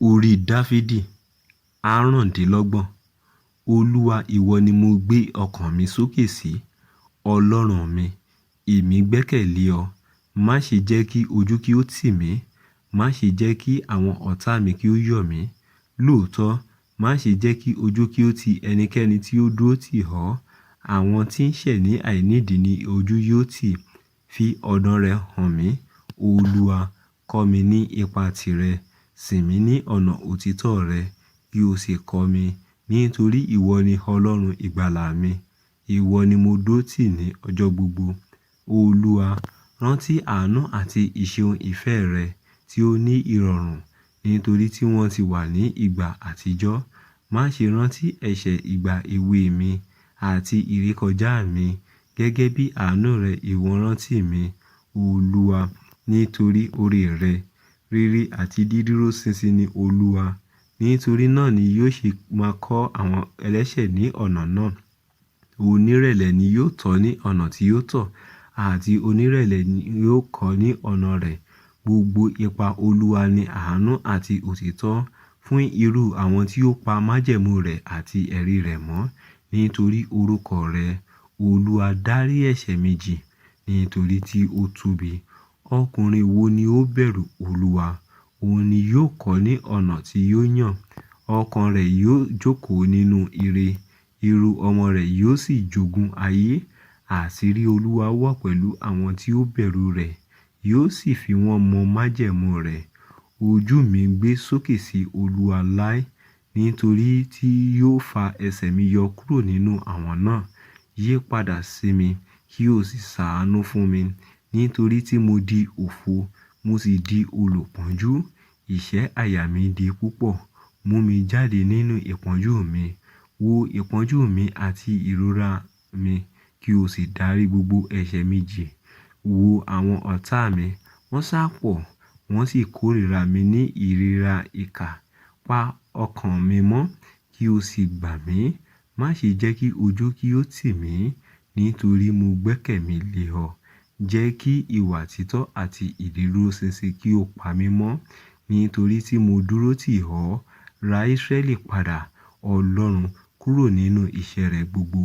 Orí Dáfídì àrùndínlọ́gbọ̀n. Olúwa, ìwọ ni mo gbé ọkàn mi sókè sí. Ọlọ́run mi, èmi gbẹ́kẹ̀lé ọ. Má ṣe jẹ́ kí ojú kí ó tì mí. Má ṣe jẹ́ kí àwọn ọ̀tá mi kí ó yọ̀ mí. Lóòótọ́, má ṣe jẹ́ kí ojú kí ó ti ẹnikẹ́ni tí ó dúró tì ọ́. Àwọn tí ń ṣẹ̀ ní àìnídìí ni ojú yóò tì. Fi ọ̀nà rẹ hàn mí. Olúwa, kọ́ mi ní ipa tìrẹ. Sìn mí ní ọ̀nà òtítọ́ rẹ, kí o sì kọ́ mi. Nítorí ìwọ ni Ọlọ́run ìgbàlà mi. Ìwọ ni mo dúró tì ní ọjọ́ gbogbo. Olúwa, rántí àánú àti ìṣeun ìfẹ́ rẹ tí ó ní ìrọ̀rùn, nítorí tí wọ́n ti wà ní ìgbà àtijọ́. Má ṣe rántí ẹ̀ṣẹ̀ ìgbà èwe mi àti ìrékọjá mi. Gẹ́gẹ́ bí àánú rẹ ìwọ rántí mi. Olúwa, nítorí oore rẹ, rere àti dídúró ṣinṣin ni Olúwa. Nítorí náà ni yóò ṣe máa kọ́ àwọn ẹlẹ́ṣẹ̀ ní ọ̀nà náà. Onírẹ̀lẹ̀ ni yóò tọ́ ní ọ̀nà tí yóò tọ̀, àti onírẹ̀lẹ̀ ni yóò kọ́ ní ọ̀nà rẹ̀. Gbogbo ipa Olúwa ni àánú àti òtítọ́ fún irú àwọn tí ó pa májẹ̀mú rẹ̀ àti ẹ̀rí rẹ̀ mọ́. Nítorí orúkọ rẹ̀, Olúwa, dárí ẹ̀ṣẹ̀ mi jì, nítorí tí ó tóbi. Ọkùnrin wo ni ó bẹ̀rù Olúwa? Òun ni yóò kọ́ ní ọ̀nà tí yóò yàn. Ọkàn rẹ̀ yóò jókòó nínú ire. Irú ọmọ rẹ̀ yóò sì jogún ayé. Àṣírí Olúwa wà pẹ̀lú àwọn tí ó bẹ̀rù rẹ̀, yóò sì fi wọ́n mọ májẹ̀mú rẹ̀. Ojú mi gbé sókè sí Olúwa láé, nítorí tí yóò fa ẹsẹ̀ mi yọ kúrò nínú àwọn náà. Yí padà sí mi, kí o sì ṣàánú fún mi. Nítorí tí mo di òfo, mo sì di olùpọ́njú. Ìṣẹ́ àyà mi di púpọ̀. Mú mi jáde nínú ìpọ́njú mi. Wo ìpọ́njú mi àti ìrora mi, kí o sì dárí gbogbo ẹ̀ṣẹ̀ mi jì. Wo àwọn ọ̀tá mi, wọ́n sá pọ̀, wọ́n sì kórìíra mi ní ìríra ìkà. Pa ọkàn mi mọ́, kí o sì gbà mí. Má ṣe jẹ́ kí ojú kí ó tì mí, nítorí mo gbẹ́kẹ̀ mi lé ọ. Jẹ́ kí ìwà títọ́ àti ìdúró ṣinṣin kí ó pa mí mọ́, nítorí tí mo dúró tì ọ́. Ra Israẹli padà, Ọlọ́run, kúrò nínú iṣẹ́ rẹ̀ gbogbo.